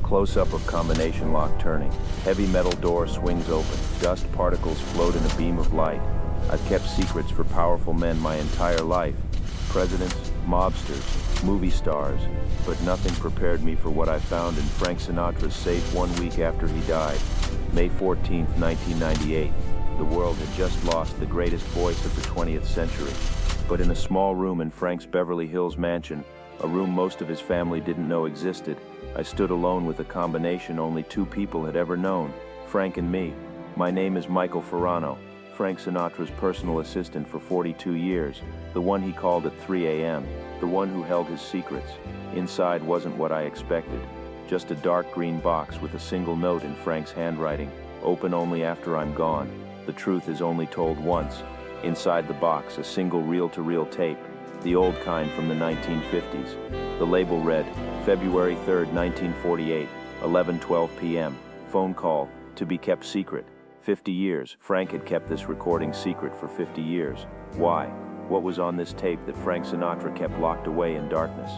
Close-up of combination lock turning. Heavy metal door swings open. Dust particles float in a beam of light. I've kept secrets for powerful men my entire life. Presidents, mobsters, movie stars. But nothing prepared me for what I found in Frank Sinatra's safe 1 week after he died. May 14, 1998. The world had just lost the greatest voice of the 20th century. But in a small room in Frank's Beverly Hills mansion, a room most of his family didn't know existed, I stood alone with a combination only two people had ever known, Frank and me. My name is Michael Ferrano, Frank Sinatra's personal assistant for 42 years, the one he called at 3 a.m., the one who held his secrets. Inside wasn't what I expected, just a dark green box with a single note in Frank's handwriting, open only after I'm gone. The truth is only told once. Inside the box, a single reel-to-reel tape, the old kind from the 1950s. The label read, February 3, 1948, 11:12 p.m. Phone call, to be kept secret. 50 years. Frank had kept this recording secret for 50 years. Why? What was on this tape that Frank Sinatra kept locked away in darkness?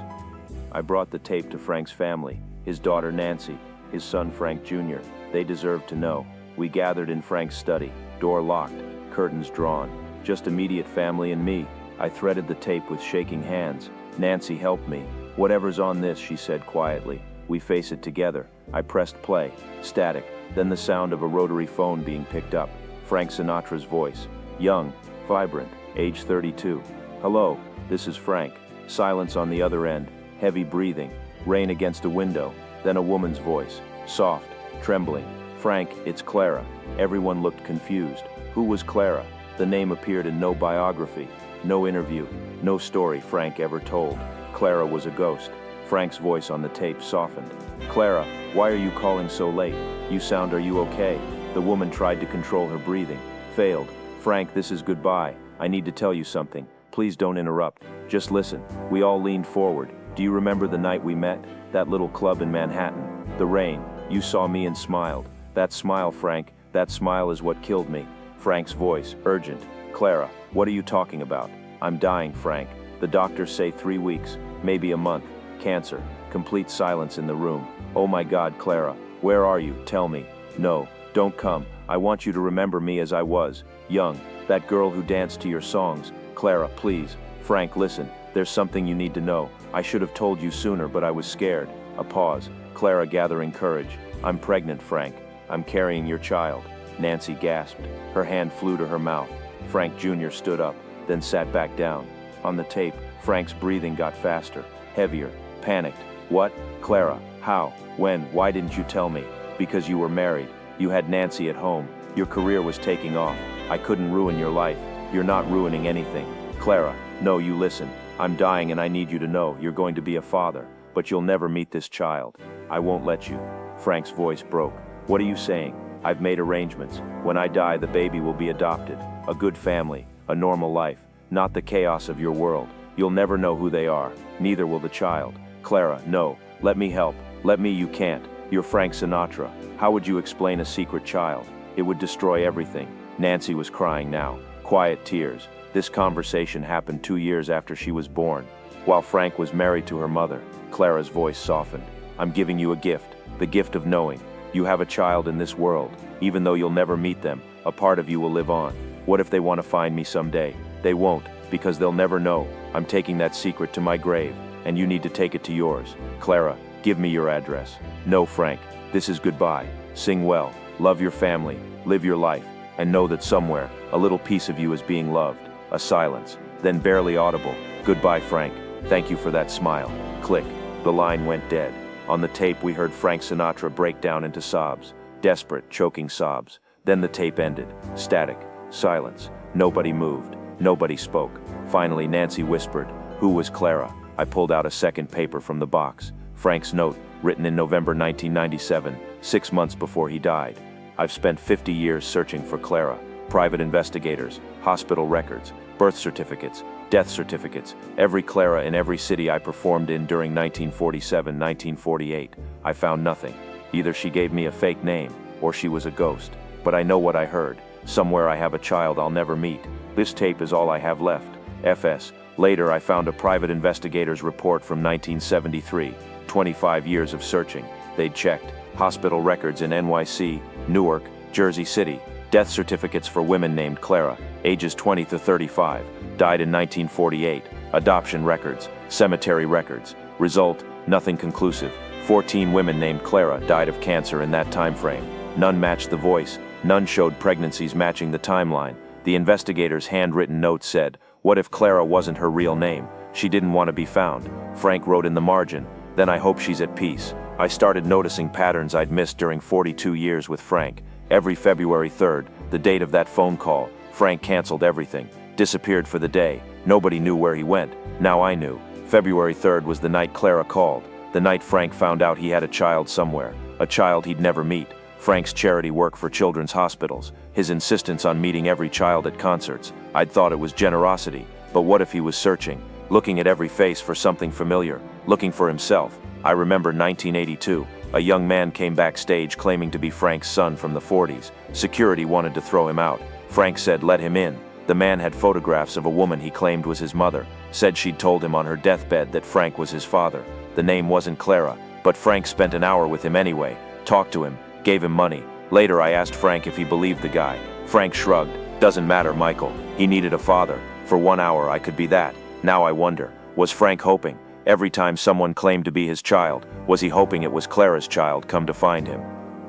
I brought the tape to Frank's family, his daughter Nancy, his son Frank Jr. They deserved to know. We gathered in Frank's study, door locked, curtains drawn, just immediate family and me. I threaded the tape with shaking hands. Nancy helped me. Whatever's on this, she said quietly. We face it together. I pressed play. Static. Then the sound of a rotary phone being picked up. Frank Sinatra's voice. Young, vibrant, age 32. Hello, this is Frank. Silence on the other end. Heavy breathing. Rain against a window. Then a woman's voice. Soft, trembling. Frank, it's Clara. Everyone looked confused. Who was Clara? The name appeared in no biography, no interview, no story Frank ever told. Clara was a ghost. Frank's voice on the tape softened. Clara, why are you calling so late? Are you okay? The woman tried to control her breathing. Failed. Frank, this is goodbye. I need to tell you something. Please don't interrupt. Just listen. We all leaned forward. Do you remember the night we met? That little club in Manhattan. The rain. You saw me and smiled. That smile, Frank, that smile is what killed me. Frank's voice, urgent. Clara, what are you talking about? I'm dying, Frank. The doctors say 3 weeks, maybe a month. Cancer. Complete silence in the room. Oh my God, Clara, where are you? Tell me. No, don't come. I want you to remember me as I was. Young. That girl who danced to your songs. Clara, please. Frank, listen. There's something you need to know. I should have told you sooner, but I was scared. A pause. Clara gathering courage. I'm pregnant, Frank. I'm carrying your child. Nancy gasped. Her hand flew to her mouth. Frank Jr. stood up, then sat back down. On the tape, Frank's breathing got faster, heavier, panicked. What? Clara, how? When? Why didn't you tell me? Because you were married. You had Nancy at home. Your career was taking off. I couldn't ruin your life. You're not ruining anything. Clara, no, you listen. I'm dying and I need you to know you're going to be a father, but you'll never meet this child. I won't let you. Frank's voice broke. What are you saying? I've made arrangements. When I die, the baby will be adopted. A good family, a normal life, not the chaos of your world. You'll never know who they are. Neither will the child. Clara, no. Let me help. Let me, you can't. You're Frank Sinatra. How would you explain a secret child? It would destroy everything. Nancy was crying now. Quiet tears. This conversation happened 2 years after she was born. While Frank was married to her mother, Clara's voice softened. I'm giving you a gift. The gift of knowing. You have a child in this world. Even though you'll never meet them, a part of you will live on. What if they want to find me someday? They won't, because they'll never know. I'm taking that secret to my grave, and you need to take it to yours. Clara, give me your address. No, Frank, this is goodbye. Sing well, love your family, live your life, and know that somewhere, a little piece of you is being loved. A silence, then barely audible. Goodbye, Frank. Thank you for that smile. Click. The line went dead. On the tape, we heard Frank Sinatra break down into sobs. Desperate, choking sobs. Then the tape ended. Static. Silence. Nobody moved. Nobody spoke. Finally, Nancy whispered, "Who was Clara?" I pulled out a second paper from the box. Frank's note, written in November 1997, 6 months before he died. I've spent 50 years searching for Clara. Private investigators, hospital records, birth certificates, death certificates, every Clara in every city I performed in during 1947-1948. I found nothing. Either she gave me a fake name, or she was a ghost. But I know what I heard. Somewhere I have a child I'll never meet. This tape is all I have left. FS. Later I found a private investigator's report from 1973. 25 years of searching. They'd checked hospital records in NYC, Newark, Jersey City, death certificates for women named Clara, ages 20 to 35, died in 1948, adoption records, cemetery records. Result, nothing conclusive. 14 women named Clara died of cancer in that time frame. None matched the voice, none showed pregnancies matching the timeline. The investigators' handwritten note said, "What if Clara wasn't her real name? She didn't want to be found." Frank wrote in the margin, "Then I hope she's at peace." I started noticing patterns I'd missed during 42 years with Frank. Every February 3rd, the date of that phone call, Frank canceled everything, disappeared for the day. Nobody knew where he went. Now I knew. February 3rd was the night Clara called, the night Frank found out he had a child somewhere, a child he'd never meet. Frank's charity work for children's hospitals, his insistence on meeting every child at concerts. I'd thought it was generosity, but what if he was searching, looking at every face for something familiar, looking for himself? I remember 1982. A young man came backstage claiming to be Frank's son from the 40s. Security wanted to throw him out. Frank said, "Let him in." The man had photographs of a woman he claimed was his mother, said she'd told him on her deathbed that Frank was his father. The name wasn't Clara, but Frank spent an hour with him anyway, talked to him, gave him money. Later I asked Frank if he believed the guy. Frank shrugged. "Doesn't matter, Michael. He needed a father. For 1 hour I could be that." Now I wonder, was Frank hoping? Every time someone claimed to be his child, was he hoping it was Clara's child come to find him?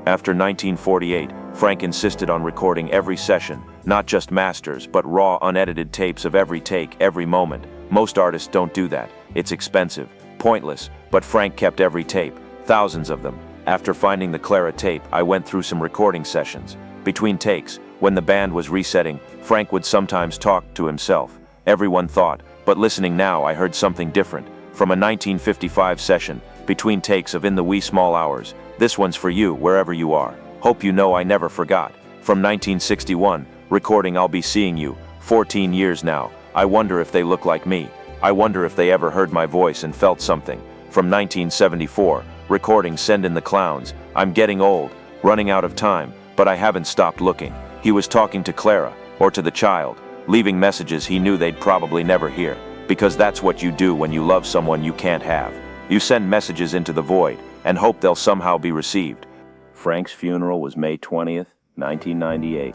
After 1948, Frank insisted on recording every session, not just masters, but raw, unedited tapes of every take, every moment. Most artists don't do that. It's expensive, pointless, but Frank kept every tape, thousands of them. After finding the Clara tape, I went through some recording sessions. Between takes, when the band was resetting, Frank would sometimes talk to himself. Everyone thought, but listening now I heard something different. From a 1955 session, between takes of In the Wee Small Hours, "This one's for you, wherever you are. Hope you know I never forgot." From 1961, recording I'll Be Seeing You, 14 years now. I wonder if they look like me. I wonder if they ever heard my voice and felt something. From 1974, recording Send in the Clowns. I'm getting old, running out of time, but I haven't stopped looking. He was talking to Clara, or to the child, leaving messages he knew they'd probably never hear. Because that's what you do when you love someone you can't have. You send messages into the void, and hope they'll somehow be received. Frank's funeral was May 20th, 1998.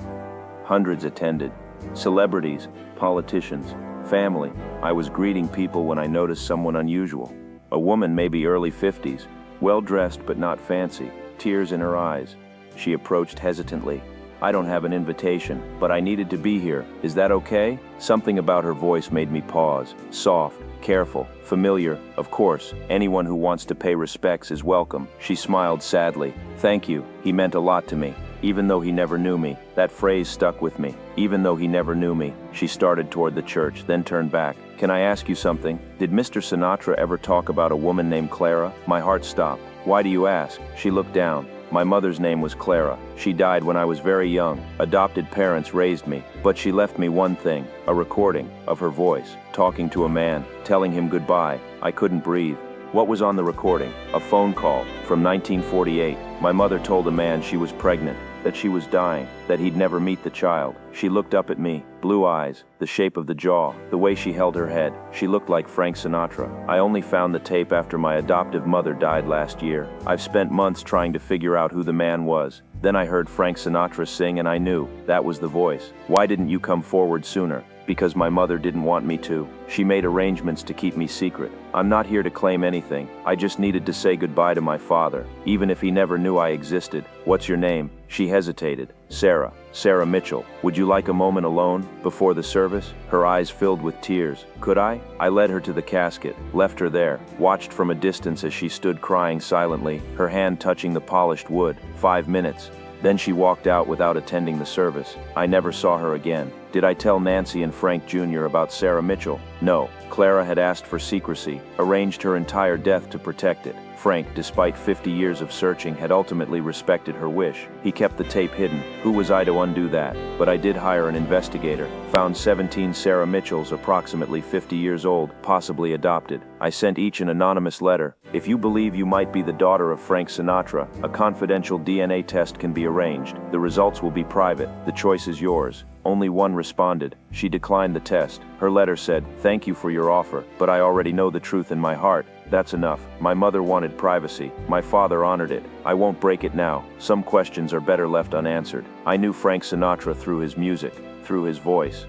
Hundreds attended. Celebrities, politicians, family. I was greeting people when I noticed someone unusual. A woman, maybe early 50s, well-dressed but not fancy, tears in her eyes. She approached hesitantly. "I don't have an invitation, but I needed to be here. Is that okay?" Something about her voice made me pause. Soft, careful, familiar. Of course, anyone who wants to pay respects is welcome. She smiled sadly. "Thank you. He meant a lot to me. Even though he never knew me." That phrase stuck with me. Even though he never knew me. She started toward the church, then turned back. "Can I ask you something? Did Mr. Sinatra ever talk about a woman named Clara?" My heart stopped. "Why do you ask?" She looked down. "My mother's name was Clara. She died when I was very young. Adopted parents raised me. But she left me one thing, a recording of her voice, talking to a man, telling him goodbye. I couldn't breathe." What was on the recording? A phone call from 1948. My mother told a man she was pregnant, that she was dying, that he'd never meet the child. She looked up at me, blue eyes, the shape of the jaw, the way she held her head. She looked like Frank Sinatra. I only found the tape after my adoptive mother died last year. I've spent months trying to figure out who the man was. Then I heard Frank Sinatra sing and I knew that was the voice. "Why didn't you come forward sooner?" "Because my mother didn't want me to. She made arrangements to keep me secret. I'm not here to claim anything. I just needed to say goodbye to my father, even if he never knew I existed." "What's your name?" She hesitated. "Sarah. Sarah Mitchell. Would you like a moment alone, before the service?" Her eyes filled with tears. "Could I?" I led her to the casket, left her there, watched from a distance as she stood crying silently, her hand touching the polished wood. 5 minutes. Then she walked out without attending the service. I never saw her again. Did I tell Nancy and Frank Jr. about Sarah Mitchell? No. Clara had asked for secrecy, arranged her entire death to protect it. Frank, despite 50 years of searching, had ultimately respected her wish. He kept the tape hidden. Who was I to undo that? But I did hire an investigator. Found 17 Sarah Mitchells, approximately 50 years old, possibly adopted. I sent each an anonymous letter. "If you believe you might be the daughter of Frank Sinatra, a confidential DNA test can be arranged. The results will be private. The choice is yours." Only one responded. She declined the test. Her letter said, "Thank you for your offer, but I already know the truth in my heart." That's enough. My mother wanted privacy. My father honored it. I won't break it now. Some questions are better left unanswered. I knew Frank Sinatra through his music, through his voice,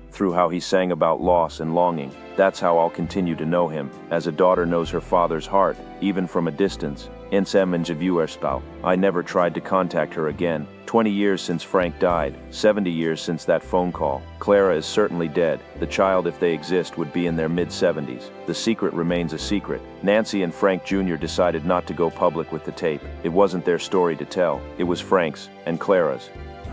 through how he sang about loss and longing. That's how I'll continue to know him, as a daughter knows her father's heart, even from a distance. I never tried to contact her again. 20 years since Frank died, 70 years since that phone call. Clara is certainly dead. The child, if they exist, would be in their mid-70s. The secret remains a secret. Nancy and Frank Jr. decided not to go public with the tape. It wasn't their story to tell. It was Frank's and Clara's.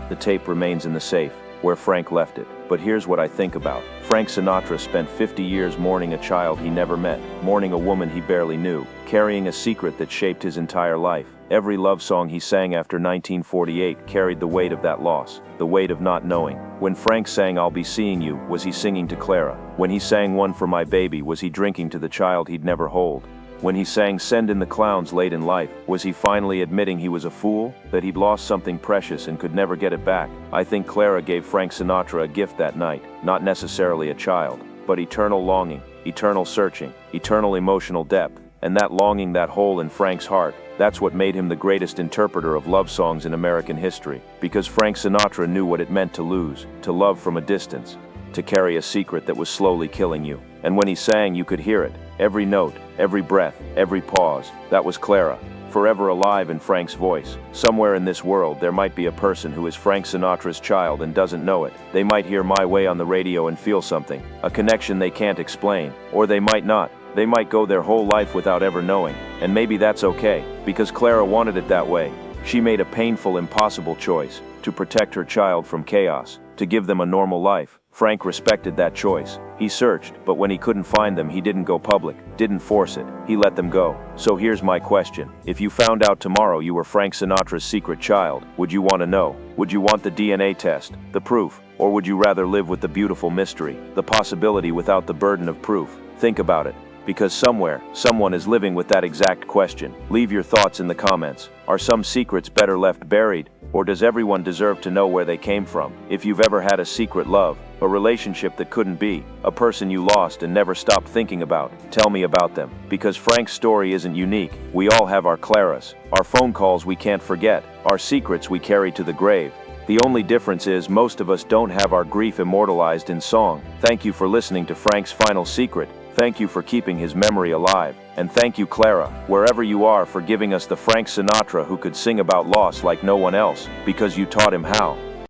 The tape remains in the safe, where Frank left it. But here's what I think about. Frank Sinatra spent 50 years mourning a child he never met, mourning a woman he barely knew, carrying a secret that shaped his entire life. Every love song he sang after 1948 carried the weight of that loss, the weight of not knowing. When Frank sang "I'll Be Seeing You," was he singing to Clara? When he sang "One for My Baby," was he drinking to the child he'd never hold? When he sang "Send in the Clowns" late in life, was he finally admitting he was a fool, that he'd lost something precious and could never get it back? I think Clara gave Frank Sinatra a gift that night, not necessarily a child, but eternal longing, eternal searching, eternal emotional depth. And that longing, that hole in Frank's heart, that's what made him the greatest interpreter of love songs in American history. Because Frank Sinatra knew what it meant to lose, to love from a distance, to carry a secret that was slowly killing you. And when he sang, you could hear it. Every note, every breath, every pause. That was Clara, forever alive in Frank's voice. Somewhere in this world, there might be a person who is Frank Sinatra's child and doesn't know it. They might hear My Way on the radio and feel something, a connection they can't explain. Or they might not. They might go their whole life without ever knowing. And maybe that's okay, because Clara wanted it that way. She made a painful, impossible choice, to protect her child from chaos, to give them a normal life. Frank respected that choice. He searched, but when he couldn't find them, he didn't go public, didn't force it. He let them go. So here's my question. If you found out tomorrow you were Frank Sinatra's secret child, would you want to know? Would you want the DNA test, the proof? Or would you rather live with the beautiful mystery, the possibility without the burden of proof? Think about it. Because somewhere, someone is living with that exact question. Leave your thoughts in the comments. Are some secrets better left buried? Or does everyone deserve to know where they came from? If you've ever had a secret love, a relationship that couldn't be, a person you lost and never stopped thinking about, tell me about them. Because Frank's story isn't unique. We all have our Claras, our phone calls we can't forget, our secrets we carry to the grave. The only difference is most of us don't have our grief immortalized in song. Thank you for listening to Frank's final secret. Thank you for keeping his memory alive. And thank you, Clara, wherever you are, for giving us the Frank Sinatra who could sing about loss like no one else, because you taught him how.